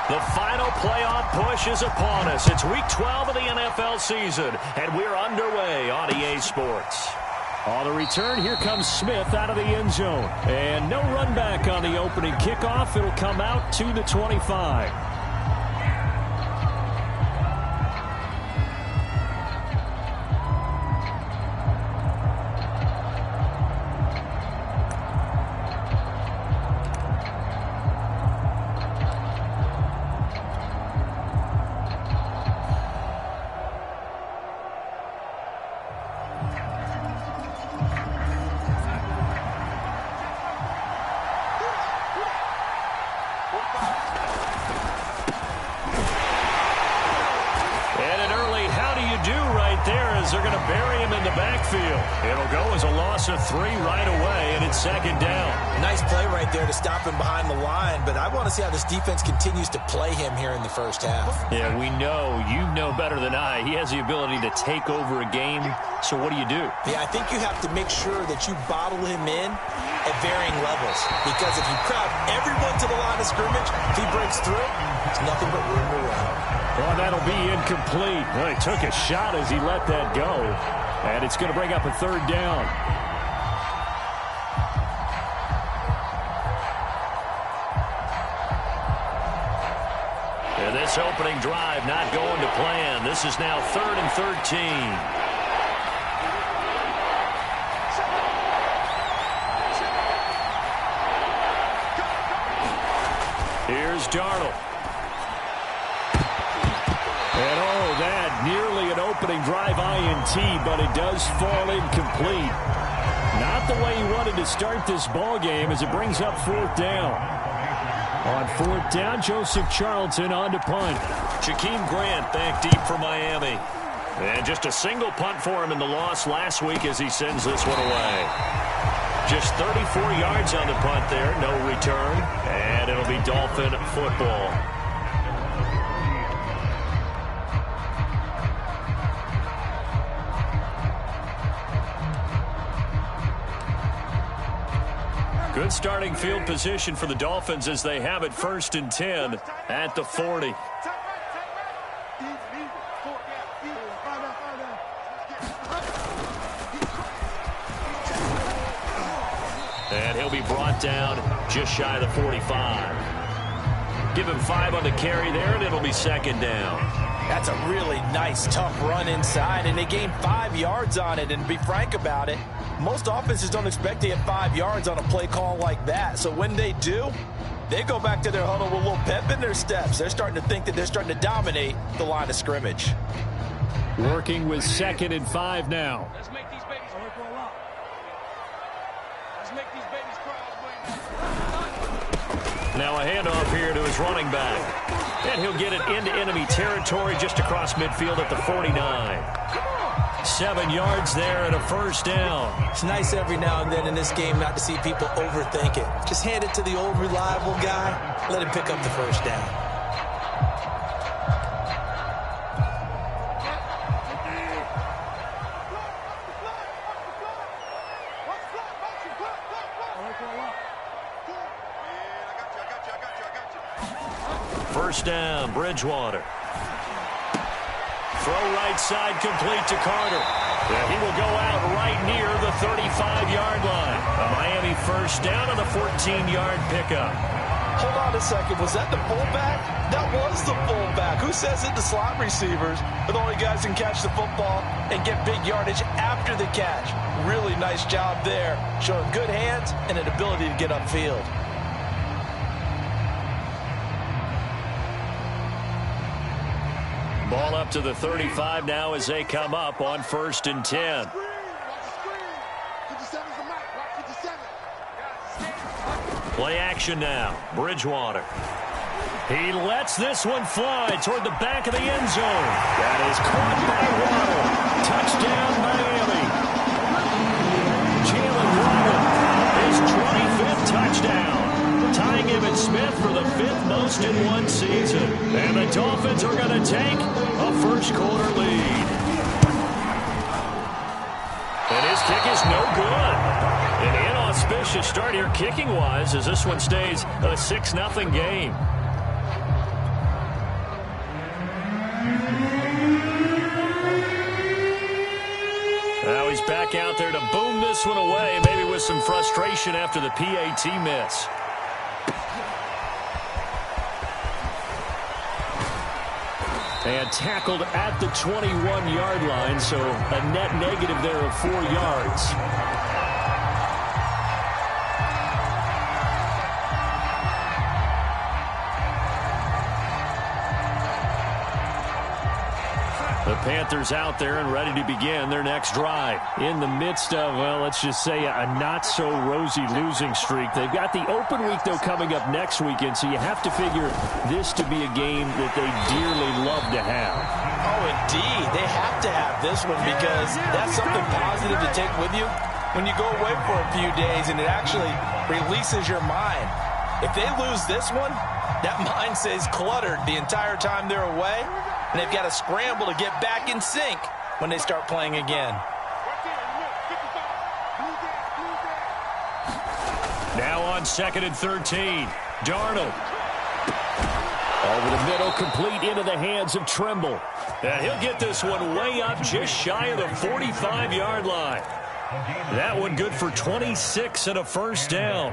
The final playoff push is upon us. It's Week 12 of the NFL season, and we're underway on EA Sports. On the return, here comes Smith out of the end zone. And no run back on the opening kickoff. It'll come out to the 25. They're going to bury him in the backfield. It'll go as a loss of 3 right away, and it's second down. Nice play right there to stop him behind the line, but I want to see how this defense continues to play him here in the first half. Yeah, we know. You know better than I. He has the ability to take over a game, so what do? Yeah, I think you have to make sure that you bottle him in at varying levels, because if you crowd everyone to the line of scrimmage, if he breaks through, it's nothing but room to run. Well, that'll be incomplete. Well, he took a shot as he let that go. And it's going to bring up a third down. And this opening drive not going to plan. This is now 3rd and 13. Here's Darnold. And that nearly an opening drive INT, but it does fall incomplete. Not the way he wanted to start this ball game as it brings up 4th down. On 4th down, Joseph Charlton on to punt. Jakeem Grant back deep for Miami. And just a single punt for him in the loss last week as he sends this one away. Just 34 yards on the punt there, no return. And it'll be Dolphin football. Good starting field position for the Dolphins as they have it 1st and 10 at the 40. And he'll be brought down just shy of the 45. Give him 5 on the carry there, and it'll be 2nd down. That's a really nice, tough run inside, and they gained 5 yards on it. And to be frank about it, most offenses don't expect to get 5 yards on a play call like that. So when they do, they go back to their huddle with a little pep in their steps. They're starting to think that they're starting to dominate the line of scrimmage. Working with 2nd and 5 now. Let's make these babies cry. Let's make these babies cry. Now a handoff here to his running back. And he'll get it into enemy territory just across midfield at the 49. 7 yards there and a 1st down. It's nice every now and then in this game not to see people overthink it. Just hand it to the old reliable guy. Let him pick up the 1st down. First down, Bridgewater. Throw right side complete to Carter. And he will go out right near the 35-yard line. A Miami 1st down on a 14-yard pickup. Hold on a second. Was that the fullback? That was the fullback. Who says it? The slot receivers are the only guys who can catch the football and get big yardage after the catch. Really nice job there. Showing good hands and an ability to get upfield. Ball up to the 35 now as they come up on 1st and 10. Play action now. Bridgewater. He lets this one fly toward the back of the end zone. That is caught by Waddle. Touchdown, Miami. Jalen Waddle, his 25th touchdown. Tying Emmitt Smith for the 5th most in one season. And the Dolphins are going to take a 1st quarter lead. And his kick is no good. An inauspicious start here kicking-wise as this one stays a 6-0 game. Now he's back out there to boom this one away, maybe with some frustration after the PAT miss. And tackled at the 21-yard line, so a net negative there of 4 yards. The Panthers out there and ready to begin their next drive. In the midst of, well, let's just say a not-so-rosy losing streak. They've got the open week, though, coming up next weekend, so you have to figure this to be a game that they dearly love to have. Oh, indeed. They have to have this one because that's something positive to take with you when you go away for a few days, and it actually releases your mind. If they lose this one, that mind stays cluttered the entire time they're away. And they've got to scramble to get back in sync when they start playing again. Now on 2nd and 13. Darnold. Over the middle, complete into the hands of Trimble. And he'll get this one way up just shy of the 45-yard line. That one good for 26 and a first down.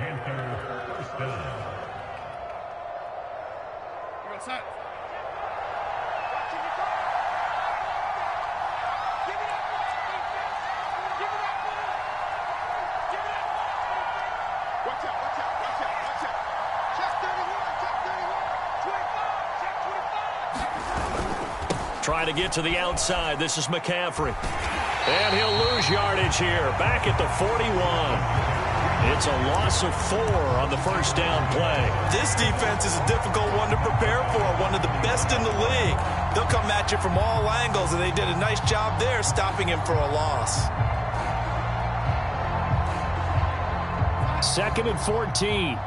Trying to get to the outside. This is McCaffrey. And he'll lose yardage here. Back at the 41. It's a loss of 4 on the first down play. This defense is a difficult one to prepare for. One of the best in the league. They'll come at you from all angles, and they did a nice job there stopping him for a loss. 2nd and 14.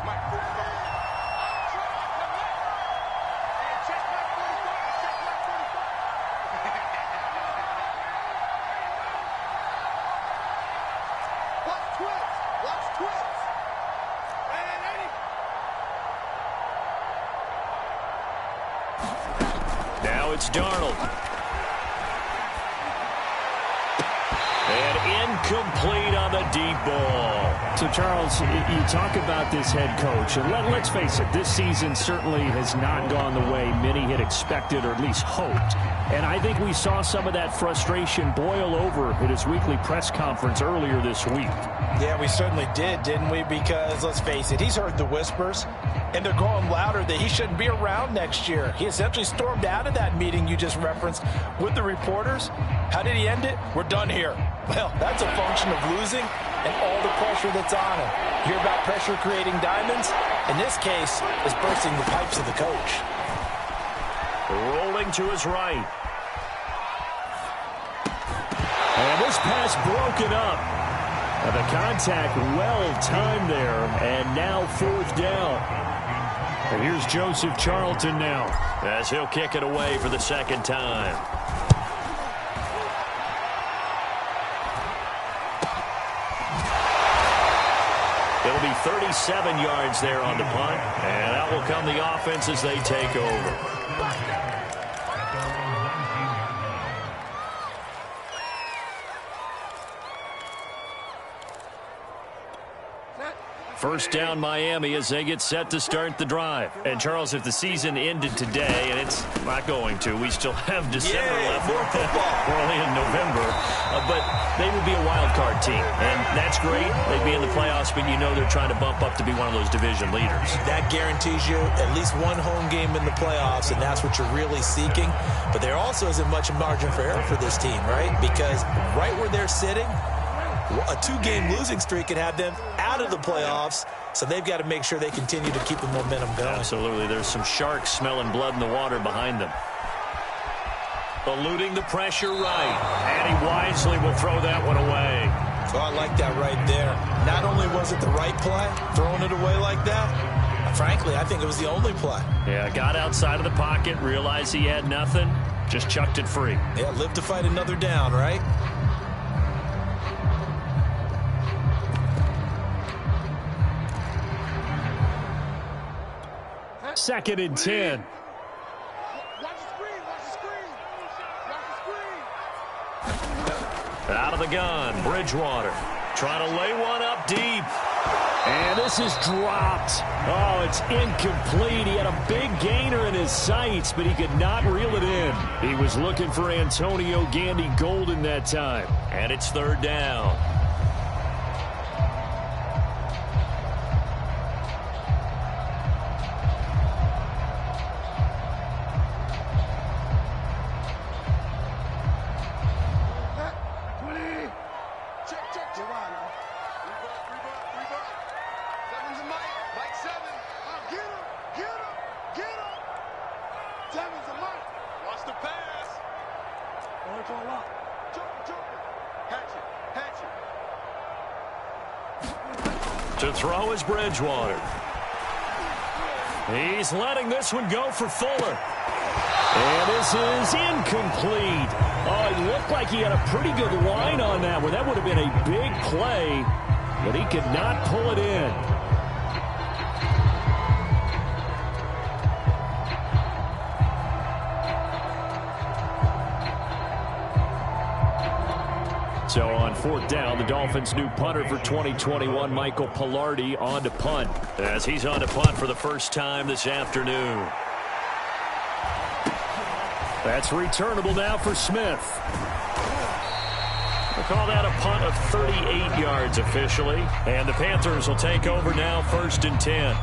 Now it's Darnold. And incomplete on the deep ball. So, Charles, you talk about this head coach, and let's face it, this season certainly has not gone the way many had expected or at least hoped. And I think we saw some of that frustration boil over at his weekly press conference earlier this week. Yeah, we certainly did, didn't we? Because, let's face it, he's heard the whispers, and they're growing louder that he shouldn't be around next year. He essentially stormed out of that meeting you just referenced with the reporters. How did he end it? We're done here. Well, that's a function of losing and all the pressure that's on him. You hear about pressure creating diamonds? In this case, it's bursting the pipes of the coach. Rolling to his right. And this pass broken up. And the contact well timed there. And now 4th down. And here's Joseph Charlton now, as he'll kick it away for the 2nd time. It'll be 37 yards there on the punt, and out will come the offense as they take over. First down Miami as they get set to start the drive. And, Charles, if the season ended today, and it's not going to, we still have December left. More football. We're only in November. But they would be a wild card team. And that's great. They'd be in the playoffs, but you know they're trying to bump up to be one of those division leaders. That guarantees you at least one home game in the playoffs, and that's what you're really seeking. But there also isn't much margin for error for this team, right? Because right where they're sitting, a 2-game losing streak could have them out of the playoffs, so they've got to make sure they continue to keep the momentum going. Absolutely. There's some sharks smelling blood in the water behind them. Eluding the pressure right, and he wisely will throw that one away. So I like that right there. Not only was it the right play, throwing it away like that, frankly, I think it was the only play. Yeah, got outside of the pocket, realized he had nothing, just chucked it free. Yeah, live to fight another down, right? Second and 10. Watch the screen, watch the screen. Out of the gun, Bridgewater. Trying to lay one up deep. And this is dropped. Oh, it's incomplete. He had a big gainer in his sights, but he could not reel it in. He was looking for Antonio Gandy Golden that time. And it's third down. To throw is Bridgewater. He's letting this one go for Fuller. And this is incomplete. Oh, it looked like he had a pretty good line on that one. That would have been a big play, but he could not pull it in. So on fourth down, the Dolphins' new punter for 2021, Michael Palardy, on to punt. As he's on to punt for the first time this afternoon. That's returnable now for Smith. We'll call that a punt of 38 yards officially. And the Panthers will take over now, 1st and 10.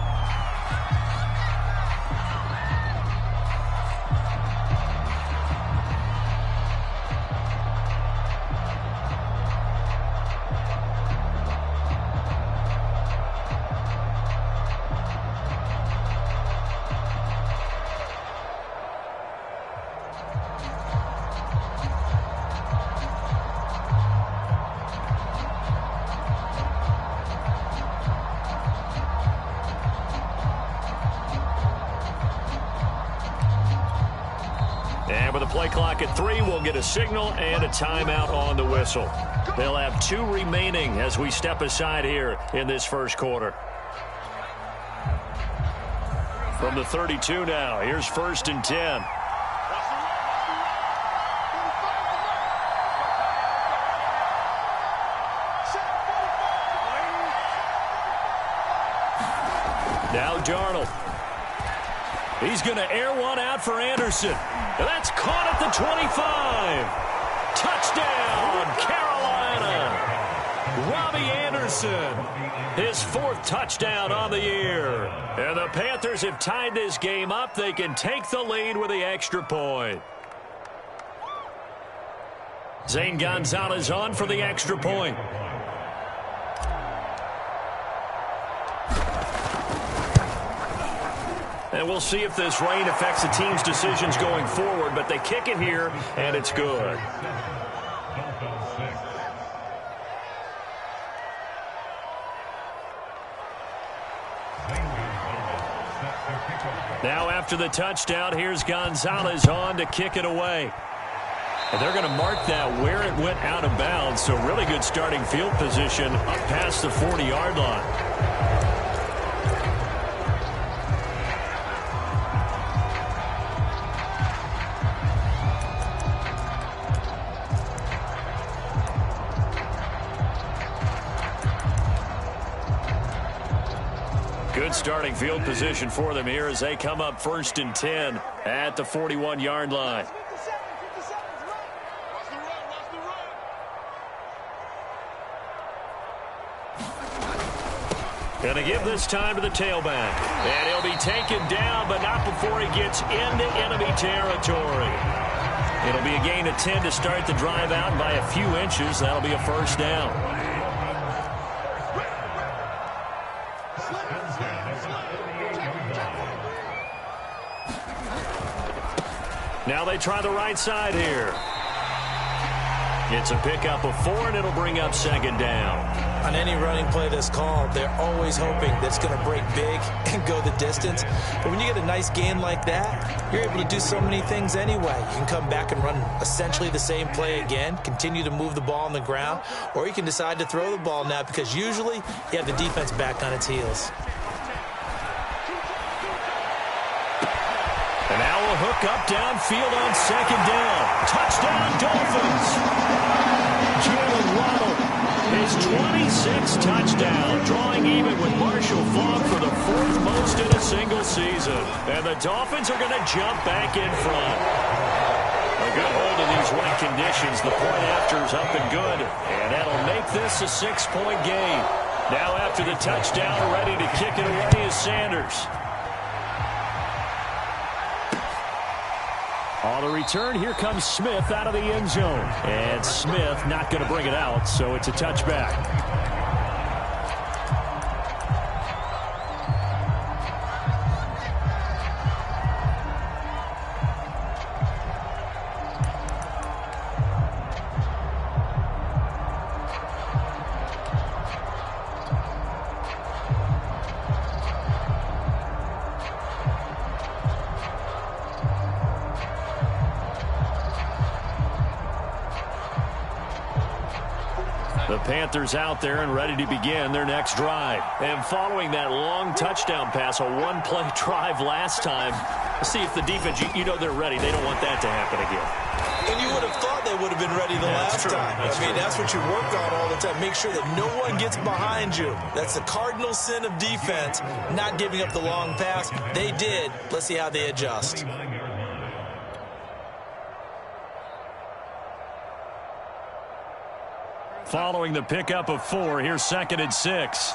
And with the play clock at 3, we'll get a signal and a timeout on the whistle. They'll have 2 remaining as we step aside here in this first quarter. From the 32 now, here's 1st and 10. Now Darnold. He's going to air one out for Anderson. And that's caught at the 25. Touchdown, Carolina. Robbie Anderson, his 4th touchdown on the year. And the Panthers have tied this game up. They can take the lead with the extra point. Zane Gonzalez on for the extra point. And we'll see if this rain affects the team's decisions going forward, but they kick it here, and it's good. Now after the touchdown, here's Gonzalez on to kick it away. And they're going to mark that where it went out of bounds, so really good starting field position up past the 40-yard line. Good starting field position for them here as they come up 1st and 10 at the 41-yard line. Going to give this time to the tailback. And he'll be taken down, but not before he gets into enemy territory. It'll be a gain of 10 to start the drive out, and by a few inches, that'll be a 1st down. Now they try the right side here. It's a pickup of 4, and it'll bring up 2nd down. On any running play that's called, they're always hoping that it's going to break big and go the distance. But when you get a nice gain like that, you're able to do so many things anyway. You can come back and run essentially the same play again, continue to move the ball on the ground, or you can decide to throw the ball now because usually you have the defense back on its heels. And now we'll a hook up downfield on second down. Touchdown, Dolphins. Jalen Waddle, his 26th touchdown, drawing even with Marshall Faulk for the 4th most in a single season. And the Dolphins are going to jump back in front. A good hold in these wet conditions. The point after is up and good. And that'll make this a 6-point game. Now after the touchdown, ready to kick it away is Sanders. On the return, here comes Smith out of the end zone. And Smith not going to bring it out, so it's a touchback. The Panthers out there and ready to begin their next drive. And following that long touchdown pass, a one-play drive last time, let's see if the defense, you know they're ready. They don't want that to happen again. And you would have thought they would have been ready the last time. That's what you work on all the time. Make sure that no one gets behind you. That's the cardinal sin of defense, not giving up the long pass. They did. Let's see how they adjust. Following the pickup of 4, here's 2nd and 6.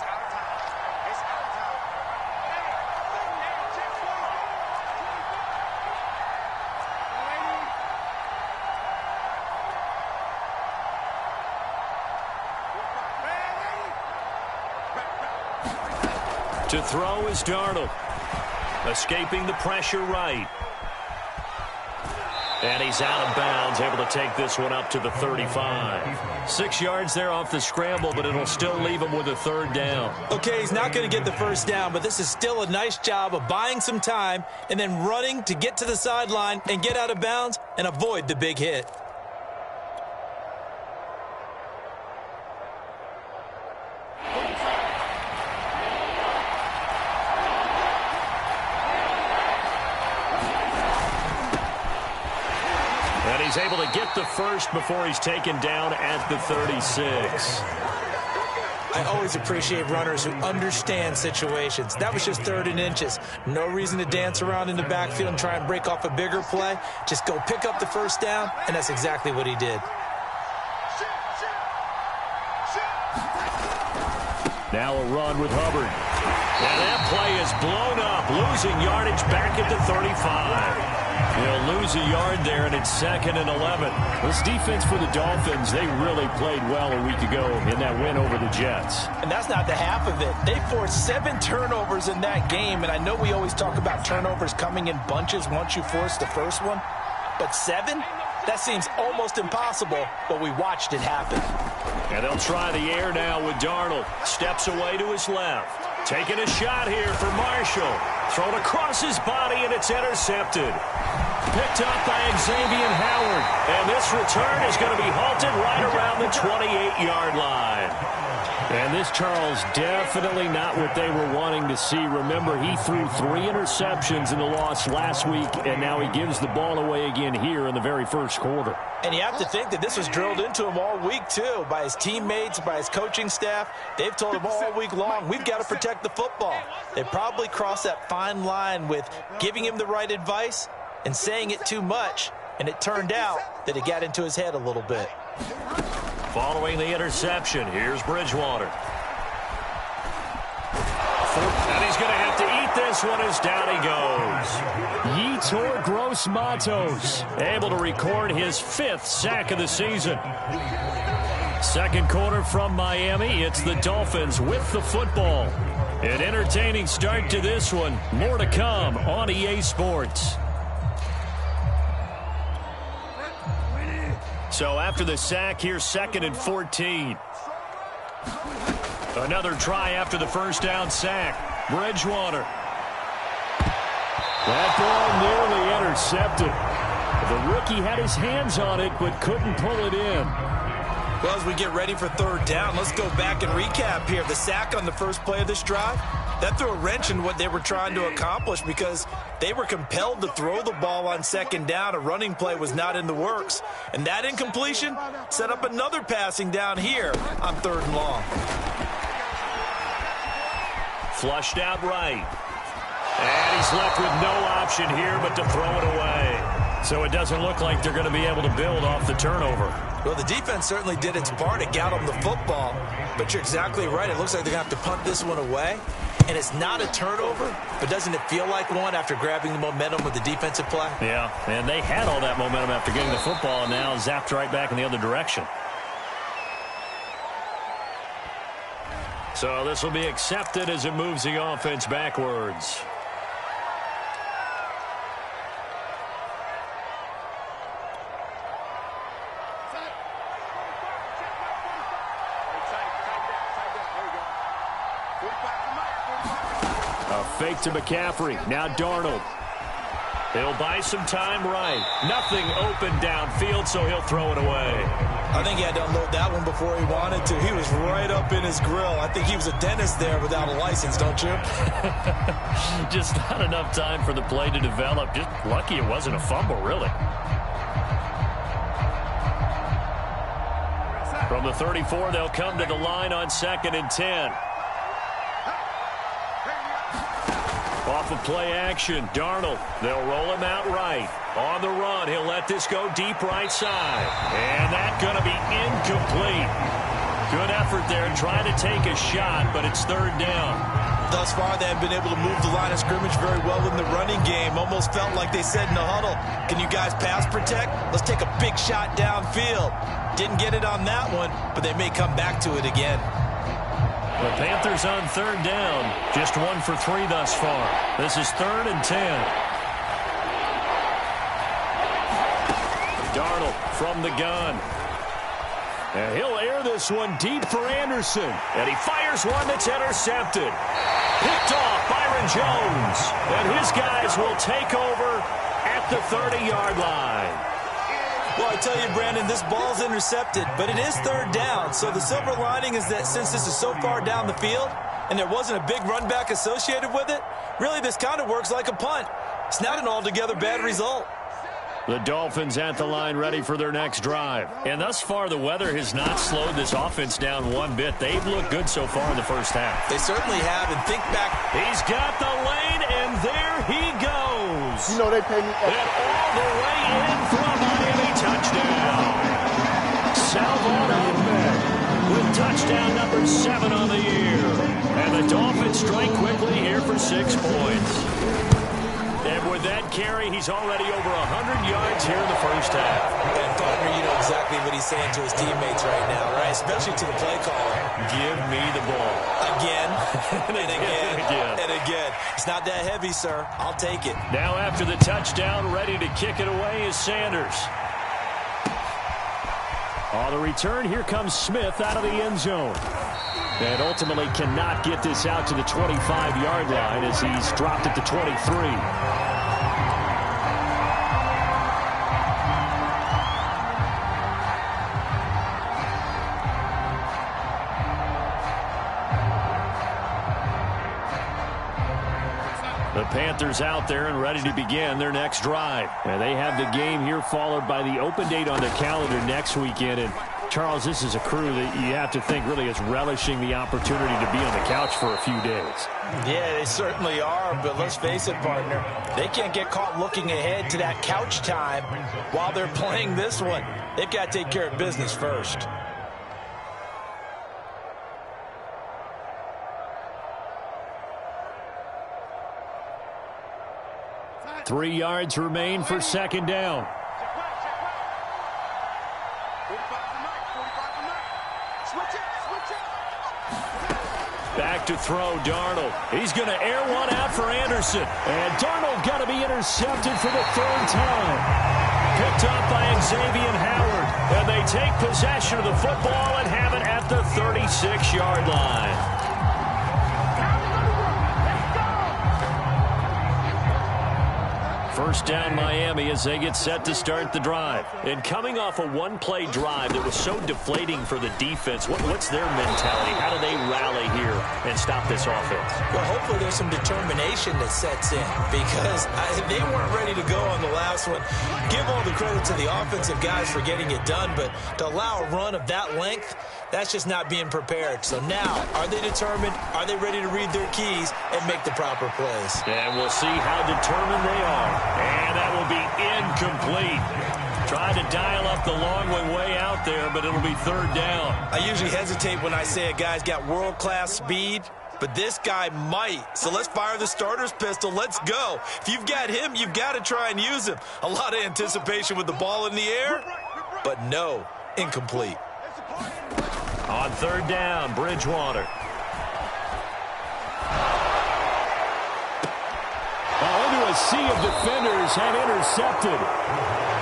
To throw is Darnold. Escaping the pressure right. And he's out of bounds, able to take this one up to the 35. 6 yards there off the scramble, but it'll still leave him with a 3rd down. Okay, he's not going to get the 1st down, but this is still a nice job of buying some time and then running to get to the sideline and get out of bounds and avoid the big hit. He's able to get the 1st before he's taken down at the 36. I always appreciate runners who understand situations. That was just 3rd and inches. No reason to dance around in the backfield and try and break off a bigger play. Just go pick up the 1st down, and that's exactly what he did. Now a run with Hubbard. And that play is blown up, losing yardage back at the 35. He'll lose a yard there, and it's 2nd and 11. This defense for the Dolphins, they really played well a week ago in that win over the Jets. And that's not the half of it. They forced 7 turnovers in that game, and I know we always talk about turnovers coming in bunches once you force the first one, but 7? That seems almost impossible, but we watched it happen. And they'll try the air now with Darnold. Steps away to his left. Taking a shot here for Marshall. Thrown across his body, and it's intercepted. Picked up by Xavier Howard. And this return is going to be halted right around the 28-yard line. And this, Charles, definitely not what they were wanting to see. Remember, he threw 3 interceptions in the loss last week, and now he gives the ball away again here in the very first quarter. And you have to think that this was drilled into him all week, too, by his teammates, by his coaching staff. They've told him all week long, we've got to protect the football. They probably crossed that fine line with giving him the right advice and saying it too much, and it turned out that it got into his head a little bit. Following the interception, here's Bridgewater. And he's going to have to eat this one as down he goes. Yetur Gross-Matos able to record his 5th sack of the season. Second quarter from Miami. It's the Dolphins with the football. An entertaining start to this one. More to come on EA Sports. So after the sack, here's 2nd and 14. Another try after the first down sack. Bridgewater. That ball nearly intercepted. The rookie had his hands on it but couldn't pull it in. Well, as we get ready for 3rd down, let's go back and recap here. The sack on the first play of this drive, that threw a wrench in what they were trying to accomplish because they were compelled to throw the ball on second down. A running play was not in the works. And that incompletion set up another passing down here on 3rd and long. Flushed out right. And he's left with no option here but to throw it away. So it doesn't look like they're going to be able to build off the turnover. Well, the defense certainly did its part. It got them the football. But you're exactly right. It looks like they're going to have to punt this one away. And it's not a turnover, but doesn't it feel like one after grabbing the momentum with the defensive play? Yeah, and they had all that momentum after getting the football and now zapped right back in the other direction. So this will be accepted as it moves the offense backwards. A fake to McCaffrey. Now Darnold. He'll buy some time right. Nothing open downfield, so he'll throw it away. I think he had to unload that one before he wanted to. He was right up in his grill. I think he was a dentist there without a license, don't you? Just not enough time for the play to develop. Just lucky it wasn't a fumble, really. From the 34, they'll come to the line on 2nd and 10. Off of play action, Darnold. They'll roll him out right. On the run, he'll let this go deep right side. And that's going to be incomplete. Good effort there trying to take a shot, but it's 3rd down. Thus far, they have been able to move the line of scrimmage very well in the running game. Almost felt like they said in the huddle, can you guys pass protect? Let's take a big shot downfield. Didn't get it on that one, but they may come back to it again. The Panthers on 3rd down. Just 1 for 3 thus far. This is 3rd and 10. Darnold from the gun. And he'll air this one deep for Anderson. And he fires one that's intercepted. Picked off Byron Jones. And his guys will take over at the 30-yard line. Well, I tell you, Brandon, this ball's intercepted, but it is 3rd down. So the silver lining is that since this is so far down the field and there wasn't a big run back associated with it, really this kind of works like a punt. It's not an altogether bad result. The Dolphins at the line ready for their next drive. And thus far, the weather has not slowed this offense down one bit. They've looked good so far in the first half. They certainly have. And think back. He's got the lane, and there he goes. You know they pay me. And all the way in for a Miami touchdown. Salvon Ahmed with touchdown number 7 on the year. And the Dolphins strike quickly here for 6 points. And with that carry, he's already over 100 yards here in the first half. And, partner, you know exactly what he's saying to his teammates right now, right? Especially to the play caller. Give me the ball. Again, and again, and again. It's not that heavy, sir. I'll take it. Now after the touchdown, ready to kick it away is Sanders. On the return, here comes Smith out of the end zone. And ultimately cannot get this out to the 25-yard line as he's dropped at the 23. The Panthers out there and ready to begin their next drive. And they have the game here followed by the open date on the calendar next weekend. And Charles, this is a crew that you have to think really is relishing the opportunity to be on the couch for a few days. Yeah, they certainly are, but let's face it, partner. They can't get caught looking ahead to that couch time while they're playing this one. They've got to take care of business first. Three yards remain for second down. Back to throw, Darnold. He's going to air one out for Anderson. And Darnold got to be intercepted for the 3rd time. Picked up by Xavier Howard. And they take possession of the football and have it at the 36-yard line. First down Miami as they get set to start the drive. And coming off a one-play drive that was so deflating for the defense, what's their mentality? How do they rally here and stop this offense? Well, hopefully there's some determination that sets in because they weren't ready to go on the last one. Give all the credit to the offensive guys for getting it done, but to allow a run of that length, that's just not being prepared. So now, are they determined? Are they ready to read their keys and make the proper plays? And we'll see how determined they are. And that will be incomplete. Trying to dial up the long one way out there, but it'll be third down. I usually hesitate when I say a guy's got world-class speed, but this guy might. So let's fire the starter's pistol. Let's go. If you've got him, you've got to try and use him. A lot of anticipation with the ball in the air, but no, incomplete. On third down, Bridgewater. Into a sea of defenders and intercepted.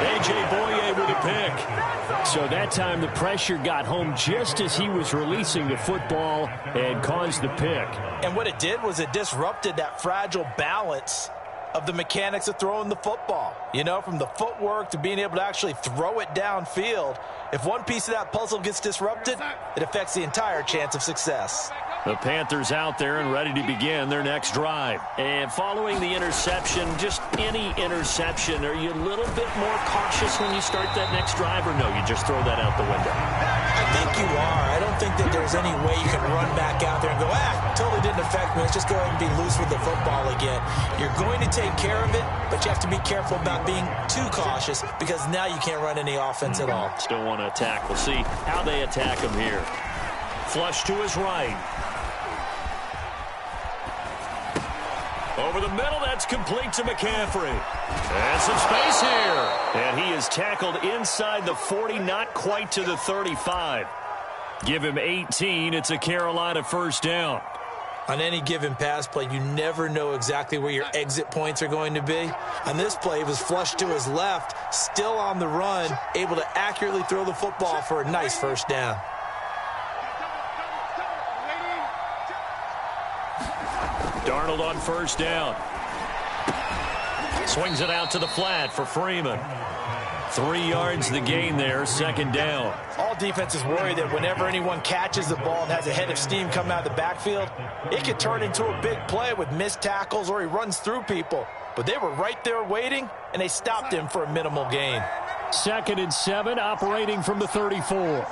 A.J. Boye with a pick. So that time the pressure got home just as he was releasing the football and caused the pick. And what it did was it disrupted that fragile balance of the mechanics of throwing the football. You know, from the footwork to being able to actually throw it downfield. If one piece of that puzzle gets disrupted, it affects the entire chance of success. The Panthers out there and ready to begin their next drive. And following the interception, just any interception, are you a little bit more cautious when you start that next drive, or no, you just throw that out the window? I think you are. I don't think that there's any way you can run back out there and go, totally didn't affect me. Let's just go ahead and be loose with the football again. You're going to take care of it, but you have to be careful about being too cautious because now you can't run any offense at all. Still want to attack. We'll see how they attack him here. Flush to his right. Over the middle, that's complete to McCaffrey. And some space here. And he is tackled inside the 40, not quite to the 35. Give him 18. It's a Carolina first down. On any given pass play, you never know exactly where your exit points are going to be. On this play, he was flushed to his left, still on the run, able to accurately throw the football for a nice first down. Darnold on first down. Swings it out to the flat for Freeman. 3 yards the gain there, second down. All defenses worry that whenever anyone catches the ball and has a head of steam come out of the backfield, it could turn into a big play with missed tackles or he runs through people. But they were right there waiting, and they stopped him for a minimal gain. 2nd and 7, operating from the 34.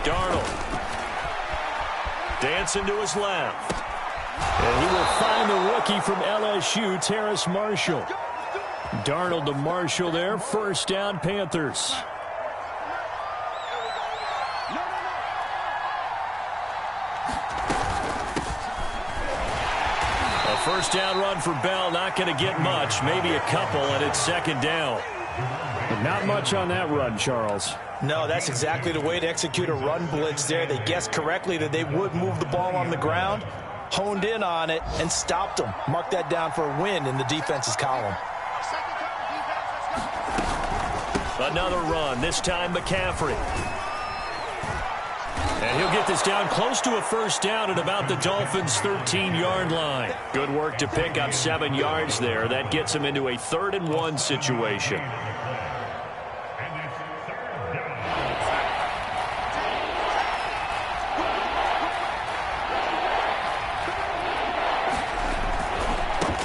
Darnold. Dancing to his left. And he will find the rookie from LSU, Terrace Marshall. Darnold to Marshall there. First down, Panthers. A first down run for Bell. Not going to get much. Maybe a couple, and it's second down. But not much on that run, Charles. No, that's exactly the way to execute a run blitz there. They guessed correctly that they would move the ball on the ground, honed in on it, and stopped them. Mark that down for a win in the defense's column. Another run, this time McCaffrey. And he'll get this down close to a first down at about the Dolphins' 13-yard line. Good work to pick up 7 yards there. That gets him into a 3rd and 1 situation.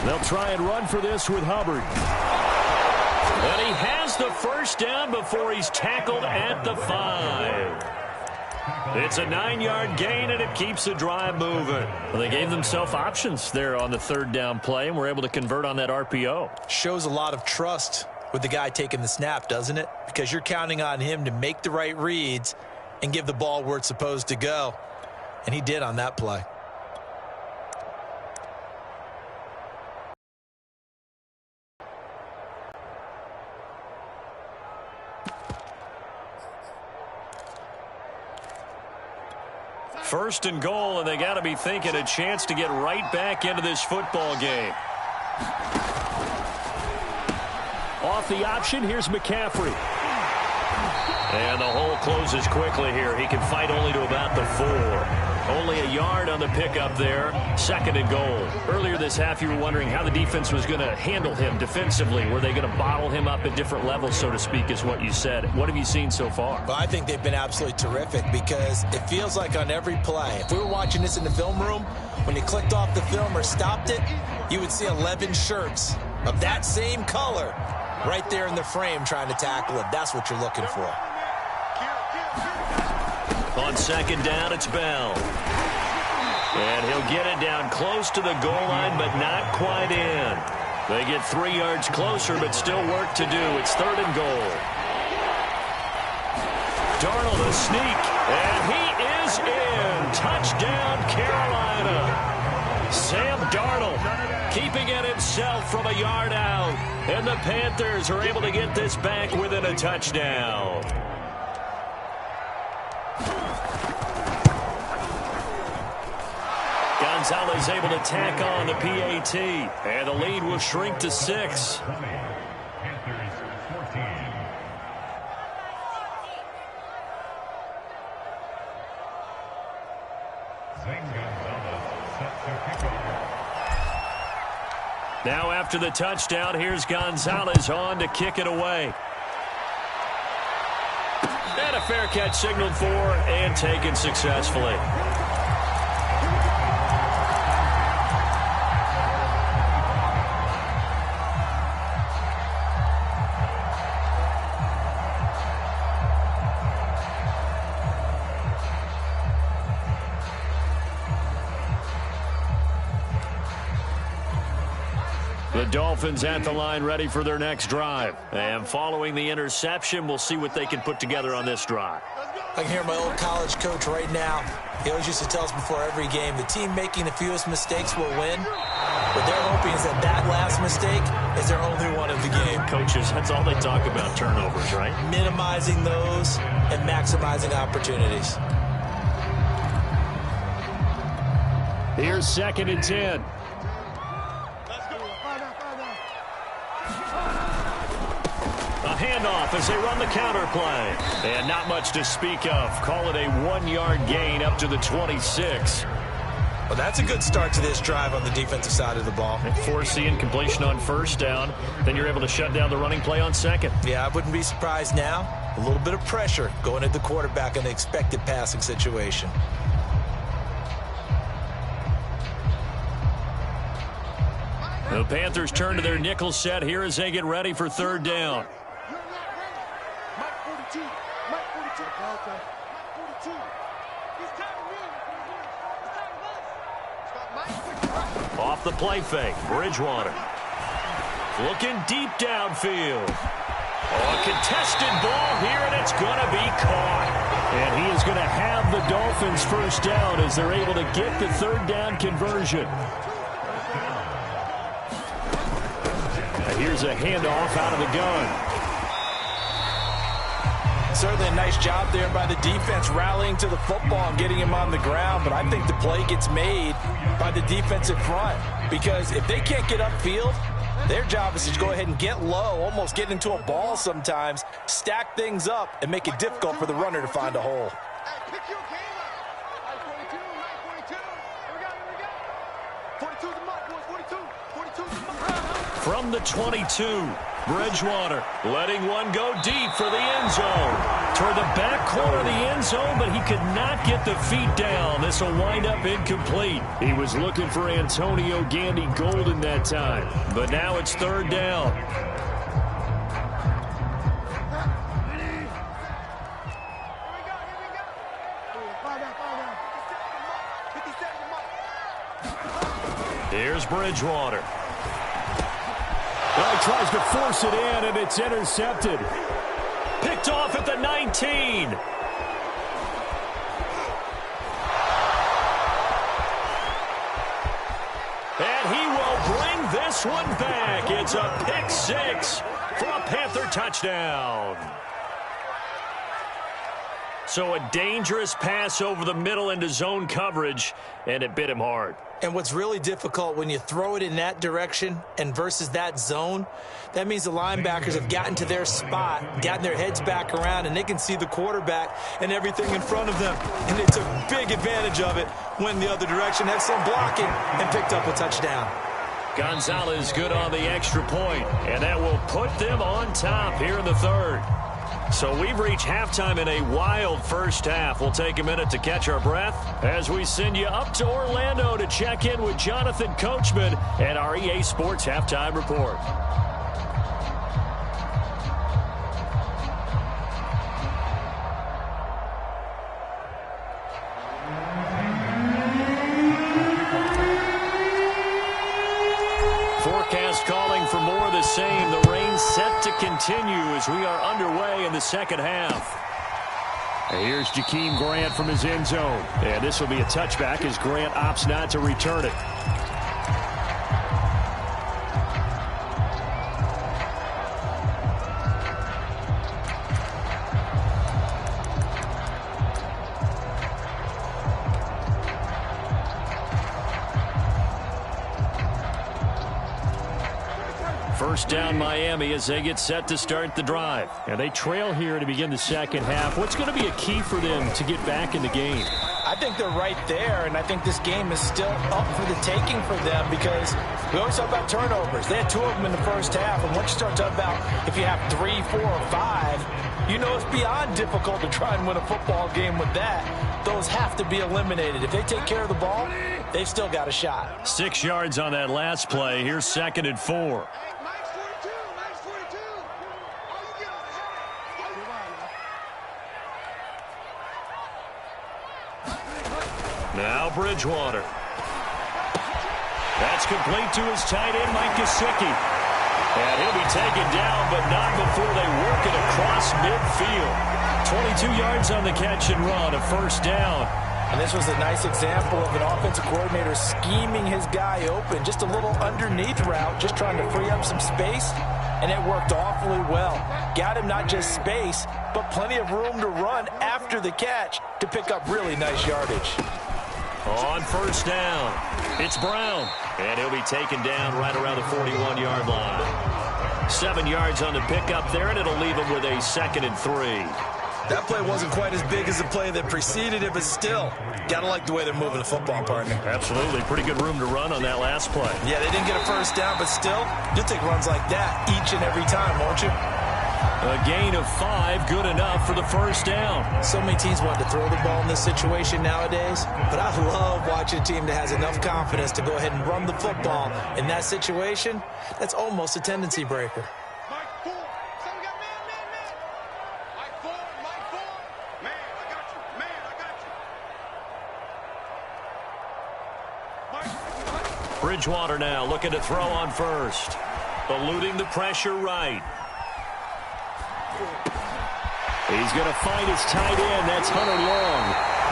They'll try and run for this with Hubbard. And he has the first down before he's tackled at the 5. It's a 9-yard gain, and it keeps the drive moving. Well, they gave themselves options there on the 3rd down play, and were able to convert on that RPO. Shows a lot of trust with the guy taking the snap, doesn't it? Because you're counting on him to make the right reads and give the ball where it's supposed to go. And he did on that play. First and goal, and they got to be thinking a chance to get right back into this football game. Off the option, here's McCaffrey. And the hole closes quickly here. He can fight only to about the 4. Only a yard on the pickup there. 2nd and goal. Earlier this half, you were wondering how the defense was going to handle him defensively. Were they going to bottle him up at different levels, so to speak, is what you said. What have you seen so far? Well, I think they've been absolutely terrific because it feels like on every play, if we were watching this in the film room, when you clicked off the film or stopped it, you would see 11 shirts of that same color right there in the frame trying to tackle it. That's what you're looking for. On 2nd down, it's Bell. And he'll get it down close to the goal line, but not quite in. They get 3 yards closer, but still work to do. It's 3rd and goal. Darnold a sneak, and he is in. Touchdown, Carolina. Sam Darnold keeping it himself from a yard out. And the Panthers are able to get this back within a touchdown. Gonzalez able to tack on the PAT, and the lead will shrink to 6. Now after the touchdown, here's Gonzalez on to kick it away. And a fair catch signaled for and taken successfully. The Dolphins at the line ready for their next drive. And following the interception, we'll see what they can put together on this drive. I can hear my old college coach right now. He always used to tell us before every game, the team making the fewest mistakes will win. What they're hoping is that that last mistake is their only one of the game. Coaches, that's all they talk about, turnovers, right? Minimizing those and maximizing opportunities. Here's 2nd and 10. Handoff as they run the counter play. And not much to speak of. Call it a 1-yard gain up to the 26. Well, that's a good start to this drive on the defensive side of the ball. And force the incompletion on 1st down. Then you're able to shut down the running play on 2nd. Yeah, I wouldn't be surprised now. A little bit of pressure going at the quarterback in the expected passing situation. The Panthers turn to their nickel set here as they get ready for 3rd down. Off the play fake, Bridgewater. Looking deep downfield. Oh, a contested ball here, and it's going to be caught. And he is going to have the Dolphins 1st down as they're able to get the 3rd down conversion. Here's a handoff out of the gun. Certainly a nice job there by the defense rallying to the football and getting him on the ground, but I think the play gets made by the defensive front because if they can't get upfield, their job is to go ahead and get low, almost get into a ball sometimes, stack things up, and make it difficult for the runner to find a hole. From the 22, Bridgewater letting one go deep for the end zone. Toward the back corner of the end zone, but he could not get the feet down. This will wind up incomplete. He was looking for Antonio Gandy Golden that time. But now it's 3rd down. Here's Bridgewater. Well, he tries to force it in, and it's intercepted. Picked off at the 19. And he will bring this one back. It's a pick 6 for a Panther touchdown. So a dangerous pass over the middle into zone coverage, and it bit him hard. And what's really difficult when you throw it in that direction and versus that zone, that means the linebackers have gotten to their spot, gotten their heads back around, and they can see the quarterback and everything in front of them. And they took big advantage of it, went the other direction, had some blocking, and picked up a touchdown. Gonzalez good on the extra point, and that will put them on top here in the third. So we've reached halftime in a wild first half. We'll take a minute to catch our breath as we send you up to Orlando to check in with Jonathan Coachman and our EA Sports Halftime Report. Forecast calling for more of the same. The rain set to continue as we are underway in the second half. And here's Jakeem Grant from his end zone. And this will be a touchback as Grant opts not to return it. First down Miami as they get set to start the drive. And they trail here to begin the second half. What's going to be a key for them to get back in the game? I think they're right there, and I think this game is still up for the taking for them because we always talk about turnovers. They had 2 of them in the first half, and once you start talking about if you have 3, 4, or 5, you know it's beyond difficult to try and win a football game with that. Those have to be eliminated. If they take care of the ball, they've still got a shot. 6 yards on that last play. Here's 2nd and 4. Now Bridgewater. That's complete to his tight end, Mike Gesicki. And he'll be taken down, but not before they work it across midfield. 22 yards on the catch and run, a first down. And this was a nice example of an offensive coordinator scheming his guy open. Just a little underneath route, just trying to free up some space. And it worked awfully well. Got him not just space, but plenty of room to run after the catch to pick up really nice yardage. On first down, it's Brown. And he'll be taken down right around the 41-yard line. 7 yards on the pickup there, and it'll leave him with a 2nd and 3. That play wasn't quite as big as the play that preceded it, but still, got to like the way they're moving the football, partner. Absolutely. Pretty good room to run on that last play. Yeah, they didn't get a first down, but still, you'll take runs like that each and every time, won't you? A gain of 5, good enough for the first down. So many teams want to throw the ball in this situation nowadays, but I love watching a team that has enough confidence to go ahead and run the football. In that situation, that's almost a tendency breaker. Bridgewater now looking to throw on first. Eluding the pressure right. He's going to find his tight end. That's Hunter Long.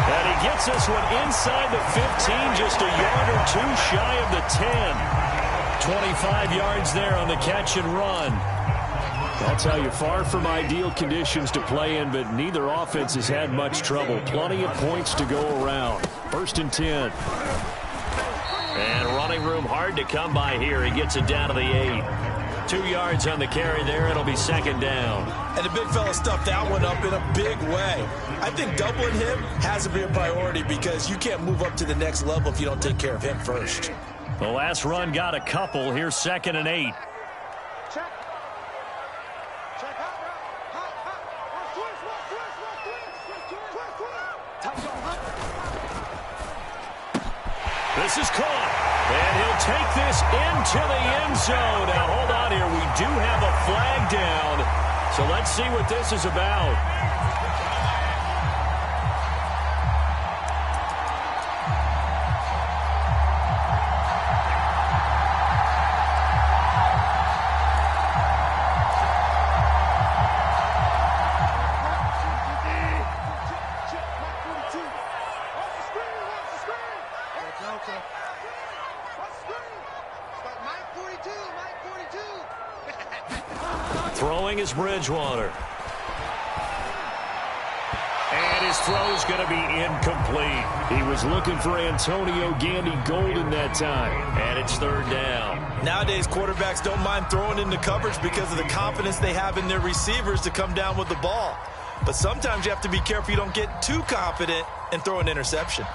And he gets this one inside the 15, just a yard or 2 shy of the 10. 25 yards there on the catch and run. I'll tell you, far from ideal conditions to play in, but neither offense has had much trouble. Plenty of points to go around. 1st and 10. And running room hard to come by here. He gets it down to the 8. 2 yards on the carry there. It'll be 2nd down. And the big fella stuffed that one up in a big way. I think doubling him has to be a priority because you can't move up to the next level if you don't take care of him first. The last run got a couple. Here's 2nd and 8. This is caught, and he'll take this into the end zone. Now, hold on here. We do have a flag down, so let's see what this is about. Throwing is Bridgewater. And his throw's going to be incomplete. He was looking for Antonio Gandy Golden that time. And it's third down. Nowadays, quarterbacks don't mind throwing into coverage because of the confidence they have in their receivers to come down with the ball. But sometimes you have to be careful you don't get too confident and throw an interception.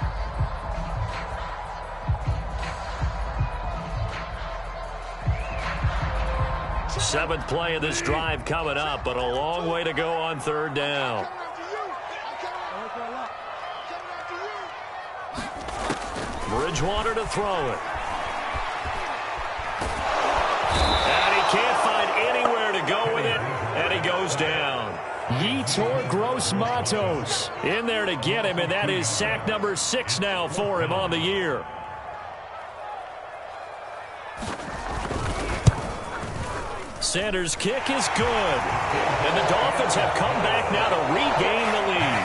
Seventh play of this drive coming up, but a long way to go on third down. Bridgewater to throw it. And he can't find anywhere to go with it, and he goes down. Yetur Gross-Matos in there to get him, and that is sack number 6 now for him on the year. Sanders' kick is good. And the Dolphins have come back now to regain the lead.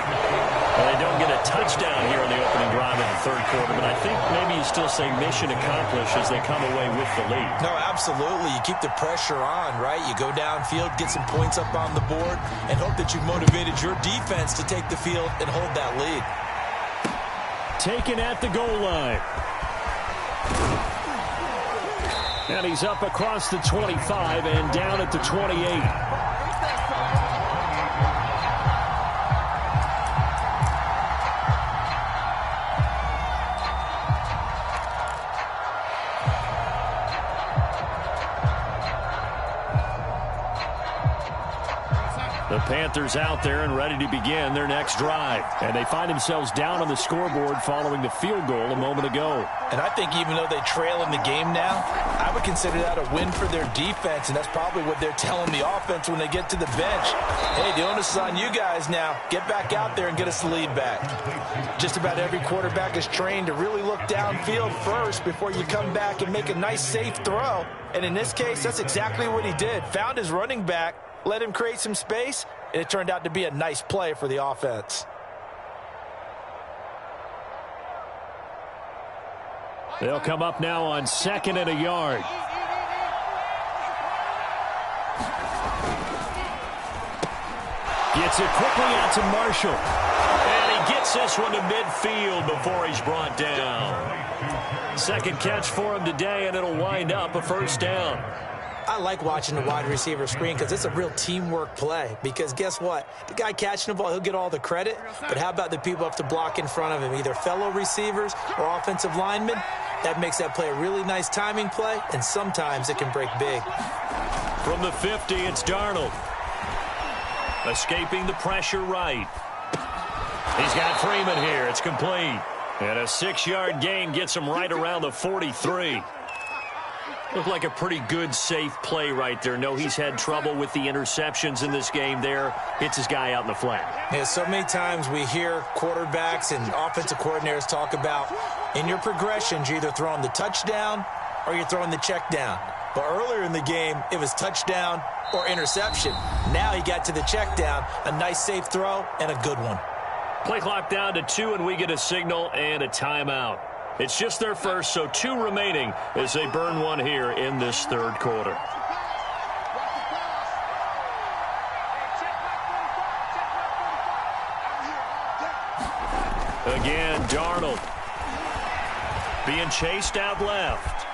Well, they don't get a touchdown here in the opening drive of the third quarter, but I think maybe you still say mission accomplished as they come away with the lead. No, absolutely. You keep the pressure on, right? You go downfield, get some points up on the board, and hope that you've motivated your defense to take the field and hold that lead. Taken at the goal line. And he's up across the 25 and down at the 28. The Panthers out there and ready to begin their next drive. And they find themselves down on the scoreboard following the field goal a moment ago. And I think even though they trail in the game now, I would consider that a win for their defense, and that's probably what they're telling the offense when they get to the bench. Hey, the onus is on you guys now. Get back out there and get us the lead back. Just about every quarterback is trained to really look downfield first before you come back and make a nice, safe throw. And in this case, that's exactly what he did. Found his running back, let him create some space, and it turned out to be a nice play for the offense. They'll come up now on 2nd and a yard. Gets it quickly out to Marshall. And he gets this one to midfield before he's brought down. Second catch for him today, and it'll wind up a first down. I like watching the wide receiver screen because it's a real teamwork play. Because guess what? The guy catching the ball, he'll get all the credit. But how about the people up to block in front of him, either fellow receivers or offensive linemen? That makes that play a really nice timing play, and sometimes it can break big. From the 50, it's Darnold. Escaping the pressure right. He's got Freeman here. It's complete. And a 6-yard gain gets him right around the 43. Looked like a pretty good, safe play right there. No, he's had trouble with the interceptions in this game there. Hits his guy out in the flat. Yeah, so many times we hear quarterbacks and offensive coordinators talk about in your progressions, you're either throwing the touchdown or you're throwing the check down. But earlier in the game, it was touchdown or interception. Now he got to the check down, a nice, safe throw, and a good one. Play clock down to 2, and we get a signal and a timeout. It's just their first, so 2 remaining as they burn one here in this third quarter. Again, Darnold being chased out left.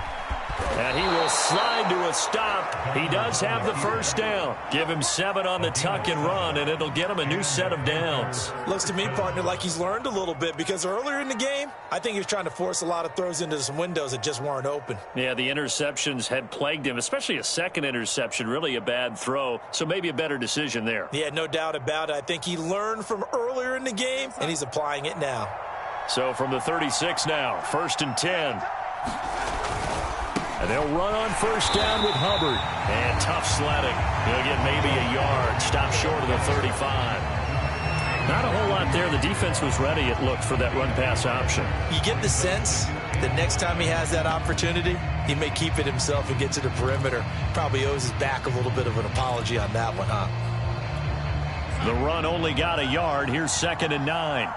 And he will slide to a stop. He does have the first down. Give him 7 on the tuck and run, and it'll get him a new set of downs. Looks to me, partner, like he's learned a little bit because earlier in the game, I think he was trying to force a lot of throws into some windows that just weren't open. Yeah, the interceptions had plagued him, especially a second interception, really a bad throw. So maybe a better decision there. Yeah, no doubt about it. I think he learned from earlier in the game, and he's applying it now. So from the 36 now, 1st and 10. And they'll run on first down with Hubbard. And tough sledding. He'll get maybe a yard. Stop short of the 35. Not a whole lot there. The defense was ready, it looked, for that run-pass option. You get the sense that next time he has that opportunity, he may keep it himself and get to the perimeter. Probably owes his back a little bit of an apology on that one, huh? The run only got a yard. Here's 2nd and 9.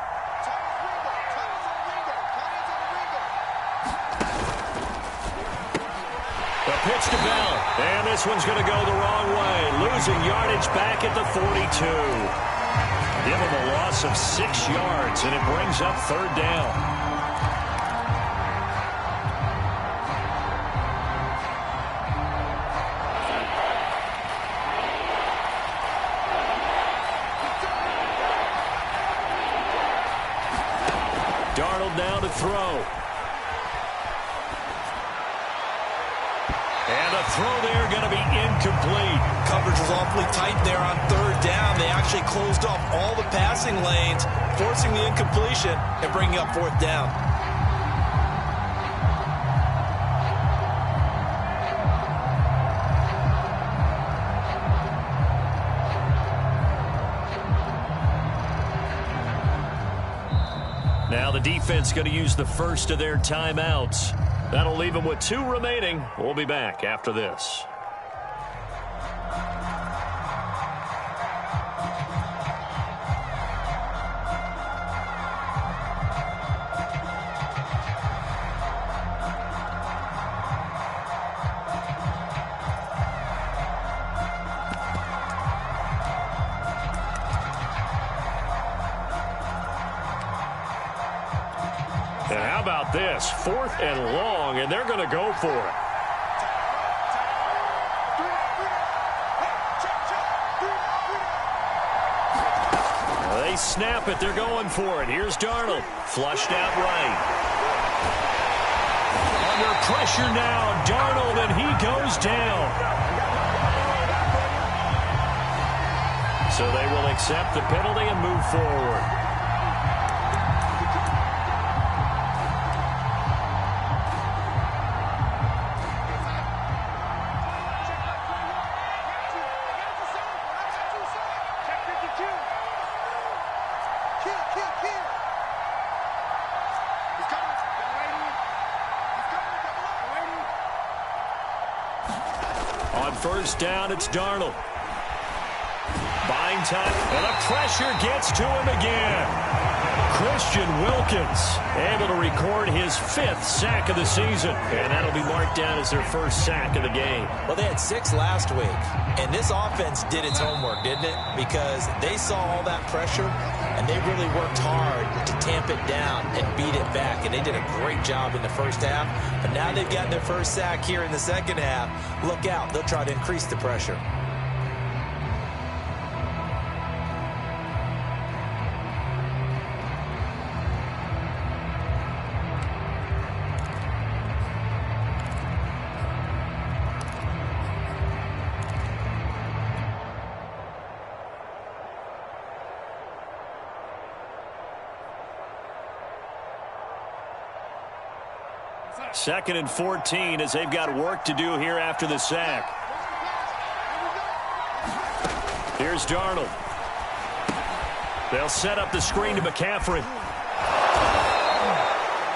The pitch to Bell, and this one's going to go the wrong way. Losing yardage back at the 42. Give him a loss of 6 yards, and it brings up third down. Darnold now to throw. And a throw there going to be incomplete. Coverage was awfully tight there on third down. They actually closed off all the passing lanes, forcing the incompletion and bringing up fourth down. Now the defense going to use the first of their timeouts. That'll leave them with 2 remaining. We'll be back after this. And how about this? 4th and long, and they're going to go for it. They snap it. They're going for it. Here's Darnold. Flushed out right. Under pressure now, Darnold, and he goes down. So they will accept the penalty and move forward. On first down, it's Darnold. Buying time, and the pressure gets to him again. Christian Wilkins able to record his 5th sack of the season, and that'll be marked down as their first sack of the game. Well, they had 6 last week, and this offense did its homework, didn't it? Because they saw all that pressure, and they really worked hard to tamp it down and beat it back, and they did a great job in the first half. But now they've gotten their first sack here in the second half. Look out, they'll try to increase the pressure. Second and 14 as they've got work to do here after the sack. Here's Darnold. They'll set up the screen to McCaffrey.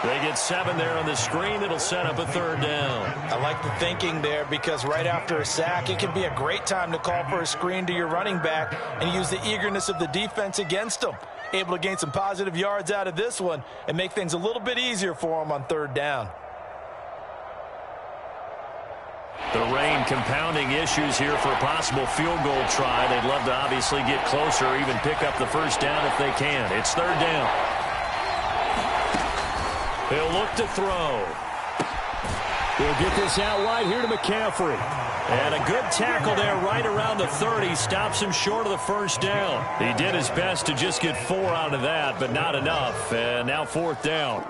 They get 7 there on the screen. It'll set up a third down. I like the thinking there because right after a sack, it can be a great time to call for a screen to your running back and use the eagerness of the defense against them. Able to gain some positive yards out of this one and make things a little bit easier for them on third down. The rain compounding issues here for a possible field goal try. They'd love to obviously get closer or even pick up the first down if they can. It's third down. He'll look to throw. He'll get this out wide here to McCaffrey. And a good tackle there right around the 30. Stops him short of the first down. He did his best to just get 4 out of that, but not enough. And now fourth down.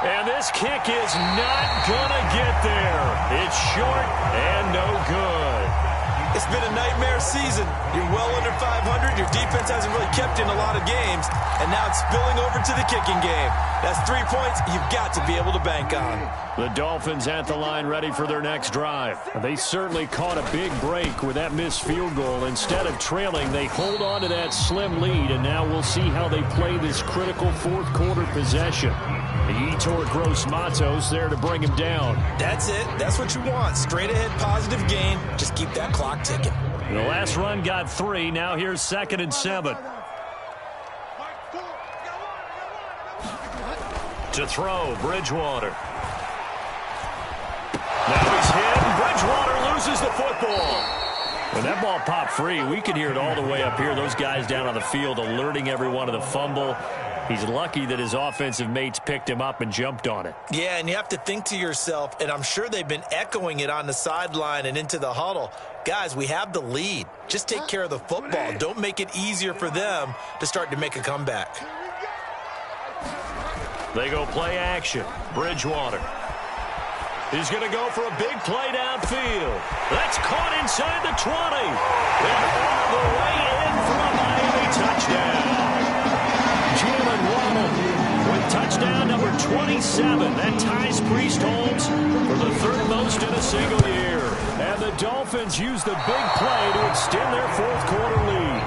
And this kick is not gonna get there. It's short and no good. It's been a nightmare season. You're well under 500. Your defense hasn't really kept in a lot of games. And now it's spilling over to the kicking game. That's 3 points you've got to be able to bank on. The Dolphins at the line ready for their next drive. They certainly caught a big break with that missed field goal. Instead of trailing, they hold on to that slim lead. And now we'll see how they play this critical fourth quarter possession. Yetur Gross-Matos there to bring him down. That's it. That's what you want. Straight ahead positive gain. Just keep that clock ticking. The last run got 3. Now here's 2nd and 7. To throw, Bridgewater. Now he's hit, and Bridgewater loses the football. When that ball popped free, we could hear it all the way up here. Those guys down on the field alerting everyone of the fumble. He's lucky that his offensive mates picked him up and jumped on it. Yeah, and you have to think to yourself, and I'm sure they've been echoing it on the sideline and into the huddle. Guys, we have the lead. Just take care of the football. Don't make it easier for them to start to make a comeback. They go play action. Bridgewater. He's going to go for a big play downfield. That's caught inside the 20. And all the way in for a Miami touchdown. Jalen Waddle with touchdown number 27. That ties Priest Holmes for the 3rd most in a single year. And the Dolphins use the big play to extend their 4th quarter lead.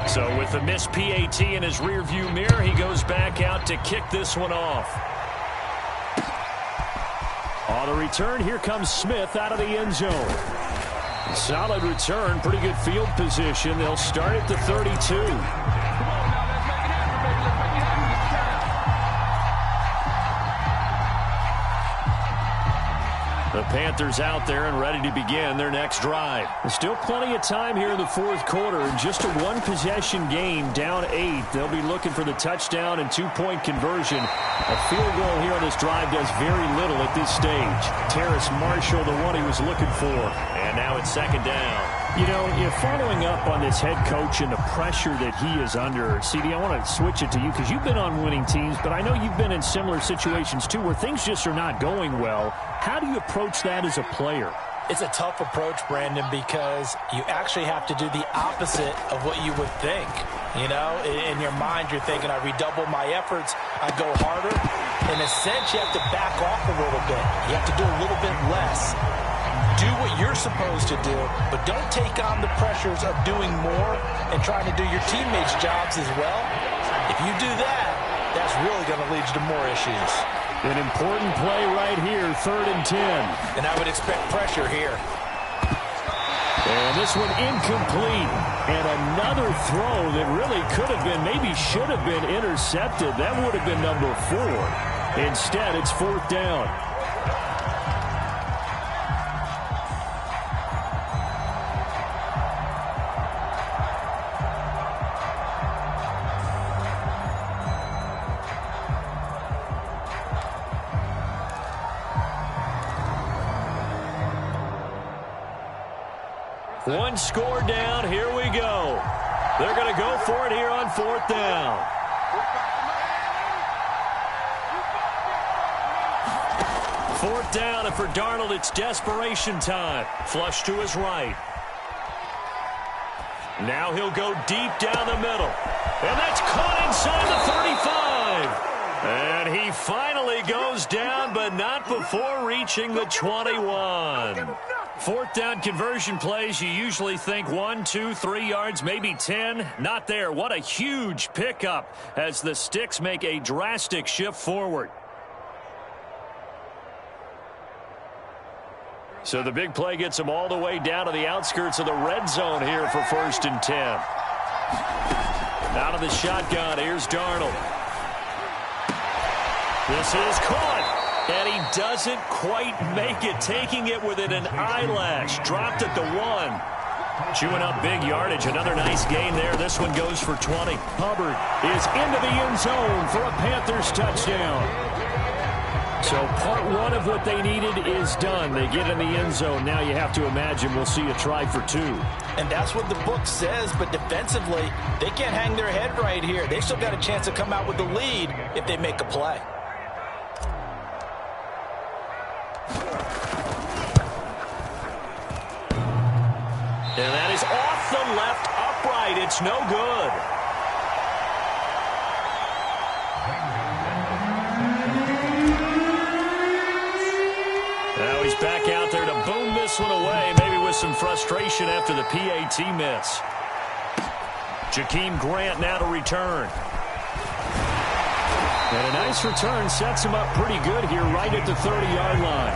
So with the missed PAT in his rearview mirror, he goes back out to kick this one off. On the return, here comes Smith out of the end zone. Solid return, pretty good field position. They'll start at the 32. The Panthers out there and ready to begin their next drive. There's still plenty of time here in the 4th quarter. In just a 1-possession game, down 8. They'll be looking for the touchdown and 2-point conversion. A field goal here on this drive does very little at this stage. Terrace Marshall, the one he was looking for. And now it's 2nd down. You know, following up on this head coach and the pressure that he is under, CD, I want to switch it to you because you've been on winning teams, but I know you've been in similar situations too where things just are not going well. How do you approach that as a player? It's a tough approach, Brandon, because you actually have to do the opposite of what you would think. You know, in your mind, you're thinking, I redouble my efforts, I go harder. In a sense, you have to back off a little bit. You have to do a little bit less. Do what you're supposed to do, but don't take on the pressures of doing more and trying to do your teammates' jobs as well. If you do that, that's really going to lead you to more issues. An important play right here, 3rd and 10. And I would expect pressure here. And this one incomplete. And another throw that really could have been, maybe should have been intercepted. That would have been number 4. Instead, it's 4th down. One score down. Here we go. They're going to go for it here on 4th down. Fourth down, and for Darnold, it's desperation time. Flush to his right. Now he'll go deep down the middle. And that's caught inside the 35. And he finally goes down, but not before reaching the 21. 4th down conversion plays, you usually think 1, 2, 3 yards, maybe 10. Not there. What a huge pickup as the Sticks make a drastic shift forward. So the big play gets them all the way down to the outskirts of the red zone here for 1st and 10. Out of the shotgun, here's Darnold. This is caught. And he doesn't quite make it, taking it within an eyelash. Dropped at the 1. Chewing up big yardage. Another nice gain there. This one goes for 20. Hubbard is into the end zone for a Panthers touchdown. So part 1 of what they needed is done. They get in the end zone. Now you have to imagine we'll see a try for 2. And that's what the book says, but defensively, they can't hang their head right here. They still got a chance to come out with the lead if they make a play. And that is off the left upright. It's no good. Now he's back out there to boom this one away, maybe with some frustration after the PAT miss. Jakeem Grant now to return. And a nice return sets him up pretty good here right at the 30-yard line.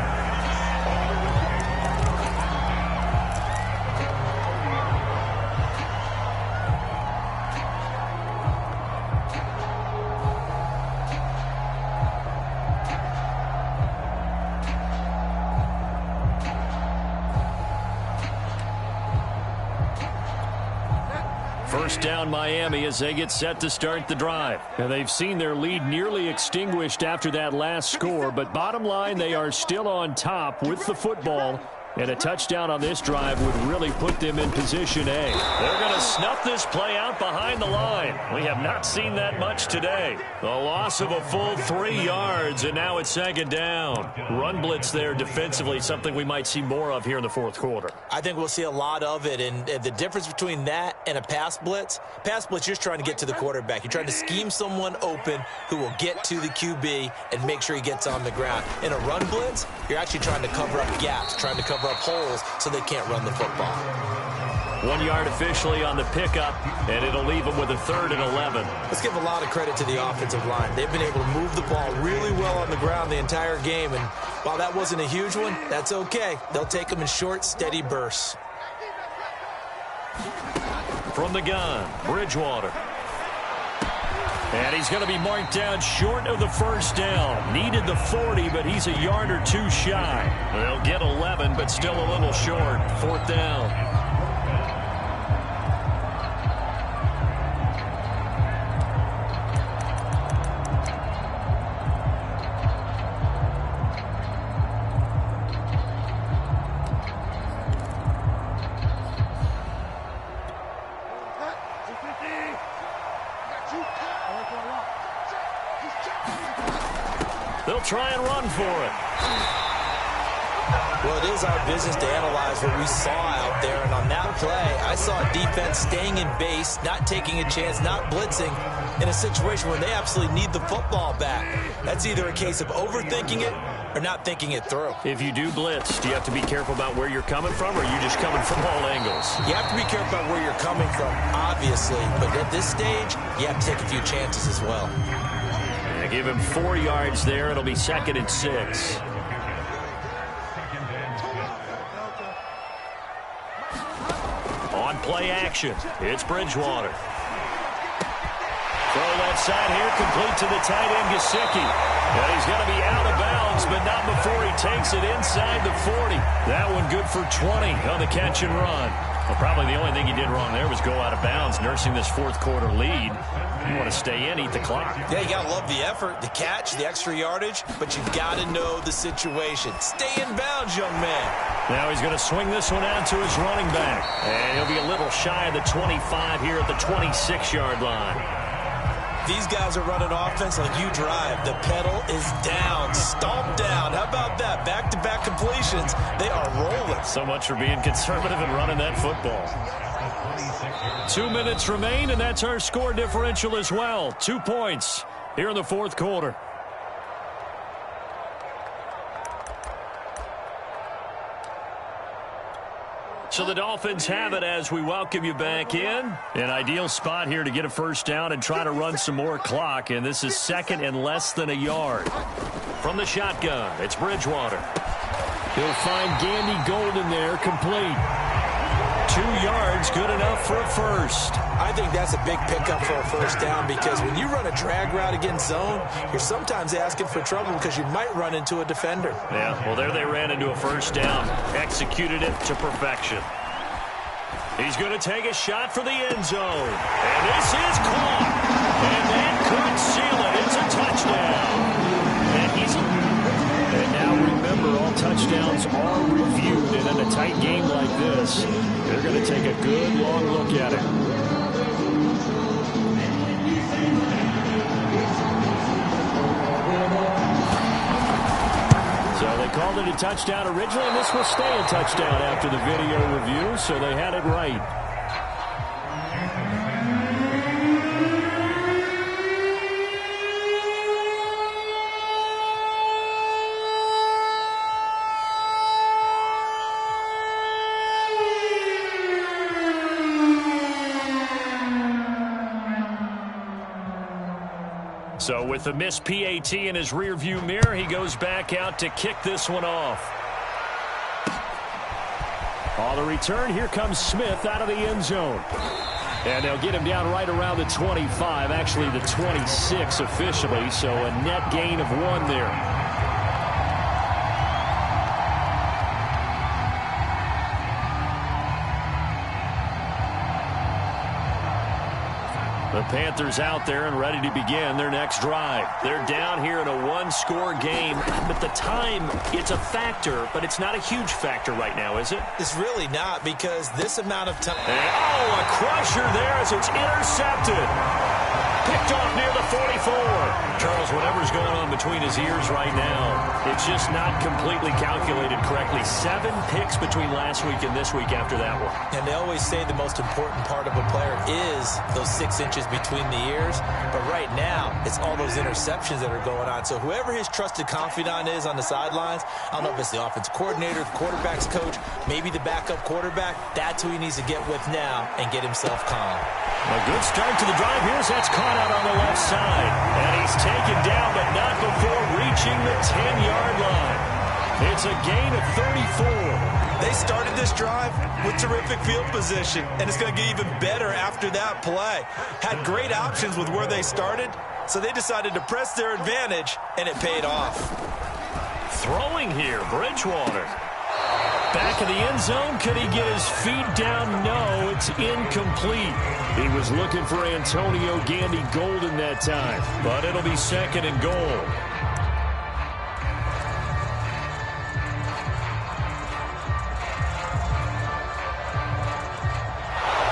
First down Miami as they get set to start the drive. And they've seen their lead nearly extinguished after that last score, but bottom line, they are still on top with the football. And a touchdown on this drive would really put them in position A. They're going to snuff this play out behind the line. We have not seen that much today. The loss of a full 3 yards, and now it's second down. Run blitz there defensively, something we might see more of here in the fourth quarter. I think we'll see a lot of it, and the difference between that and a pass blitz, you're just trying to get to the quarterback. You're trying to scheme someone open who will get to the QB and make sure he gets on the ground. In a run blitz, you're actually trying to cover up gaps, trying to cover up holes so they can't run the football. 1 yard officially on the pickup, and it'll leave them with a 3rd and 11. Let's give a lot of credit to the offensive line. They've been able to move the ball really well on the ground the entire game, and while that wasn't a huge one, that's okay. They'll take them in short, steady bursts. From the gun, Bridgewater. And he's going to be marked down short of the first down. Needed the 40, but he's a yard or 2 shy. They'll get 11, but still a little short. 4th down. They'll try and run for it. Well, it is our business to analyze what we saw out there, and on that play, I saw a defense staying in base, not taking a chance, not blitzing, in a situation where they absolutely need the football back. That's either a case of overthinking it or not thinking it through. If you do blitz, do you have to be careful about where you're coming from, or are you just coming from all angles? You have to be careful about where you're coming from, obviously, but at this stage, you have to take a few chances as well. Give him 4 yards there. It'll be 2nd and 6. On play action, it's Bridgewater. Throw that side here, complete to the tight end, Gesicki. And he's going to be out of bounds, but not before he takes it inside the 40. That one good for 20 on the catch and run. Well, probably the only thing he did wrong there was go out of bounds, nursing this fourth quarter lead. You want to stay in, eat the clock. Yeah, you got to love the effort, the catch, the extra yardage, but you've got to know the situation. Stay in bounds, young man. Now he's going to swing this one out to his running back. And he'll be a little shy of the 25 here at the 26-yard line. These guys are running offense like you drive. The pedal is down, stomp down. How about that? Back-to-back completions. They are rolling. So much for being conservative and running that football. 2 minutes remain, and that's our score differential as well. 2 points here in the fourth quarter. So the Dolphins have it as we welcome you back in. An ideal spot here to get a first down and try to run some more clock. And this is 2nd and less than a yard. From the shotgun, it's Bridgewater. He'll find Gandy Golden there, complete. 2 yards, good enough for a first. I think that's a big pickup for a first down because when you run a drag route against zone, you're sometimes asking for trouble because you might run into a defender. Yeah, well, there they ran into a first down. Executed it to perfection. He's going to take a shot for the end zone. And this is caught. And that could seal it. It's a touchdown. And now remember, all touchdowns are reviewed. And in a tight game like this, they're going to take a good long look at it. So they called it a touchdown originally, and this will stay a touchdown after the video review, so they had it right. So with the missed PAT in his rearview mirror, he goes back out to kick this one off. On the return, here comes Smith out of the end zone. And they'll get him down right around the 25, actually the 26 officially, so a net gain of 1 there. The Panthers out there and ready to begin their next drive. They're down here in a one-score game, but the time, it's a factor, but it's not a huge factor right now, is it? It's really not, because this amount of time... Oh, a crusher there as it's intercepted. Picked off near the 44. Charles, whatever's going on between his ears right now, it's just not completely calculated correctly. 7 picks between last week and this week after that one. And they always say the most important part of a player is those 6 inches between the ears. But right now, it's all those interceptions that are going on. So whoever his trusted confidant is on the sidelines, I don't know if it's the offensive coordinator, the quarterback's coach, maybe the backup quarterback, that's who he needs to get with now and get himself calm. A good start to the drive here as that's caught out on the left side. And he's taken down, but not before reaching the 10-yard line. It's a gain of 34. They started this drive with terrific field position, and it's going to get even better after that play. Had great options with where they started, so they decided to press their advantage, and it paid off. Throwing here, Bridgewater. Back of the end zone, could he get his feet down? No, it's incomplete. He was looking for Antonio Gandy Golden that time, but it'll be 2nd and goal.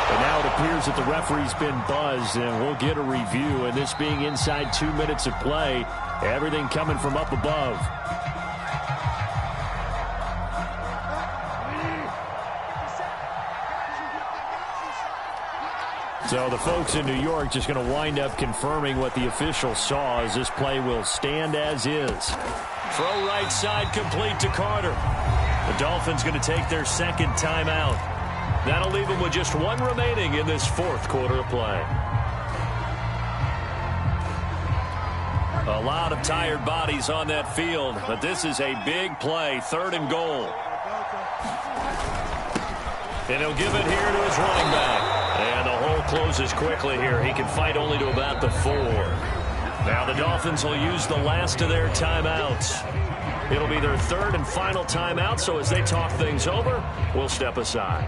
And now it appears that the referee's been buzzed, and we'll get a review. And this being inside 2 minutes of play, everything coming from up above. So the folks in New York just going to wind up confirming what the official saw, as this play will stand as is. Throw right side complete to Carter. The Dolphins going to take their 2nd timeout. That'll leave them with just 1 remaining in this 4th quarter of play. A lot of tired bodies on that field, but this is a big play, 3rd and goal. And he'll give it here to his running back. And the hole closes quickly here. He can fight only to about the 4. Now the Dolphins will use the last of their timeouts. It'll be their 3rd and final timeout, so as they talk things over, we'll step aside.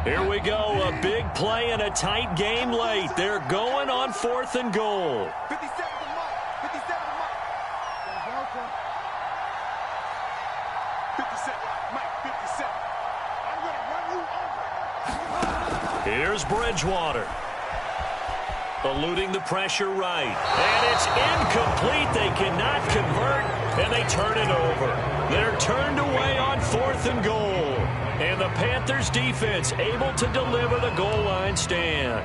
Here we go, a big play and a tight game late. They're going on 4th and goal. 57 to Mike. 57 to Mike. 57. Mike, 57. I'm going to run you over. Here's Bridgewater. Eluding the pressure right. And it's incomplete. They cannot convert, and they turn it over. They're turned away on 4th and goal. And the Panthers defense able to deliver the goal line stand.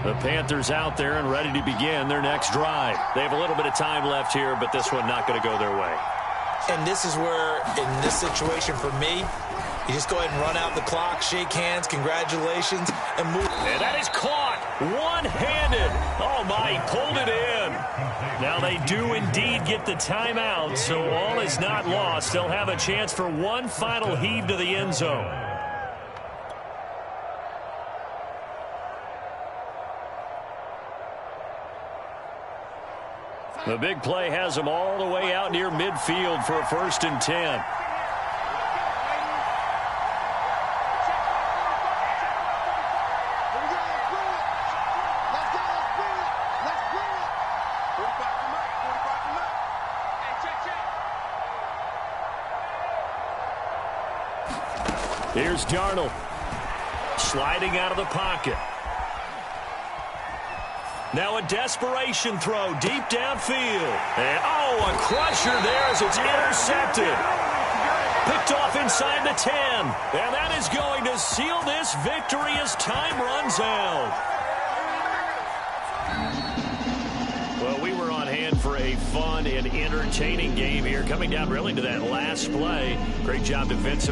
The Panthers out there and ready to begin their next drive. They have a little bit of time left here, but this one not going to go their way. And this is where, in this situation for me, you just go ahead and run out the clock, shake hands, congratulations, and move. And that is caught one-handed. Oh, my, he pulled it in. Now they do indeed get the timeout, so all is not lost. They'll have a chance for one final heave to the end zone. The big play has them all the way out near midfield for a 1st and 10. Here's Darnold sliding out of the pocket. Now a desperation throw deep downfield. And, oh, a crusher there as it's intercepted. Picked off inside the 10. And that is going to seal this victory as time runs out. Well, we were on hand for a fun and entertaining game here. Coming down really to that last play. Great job defensively.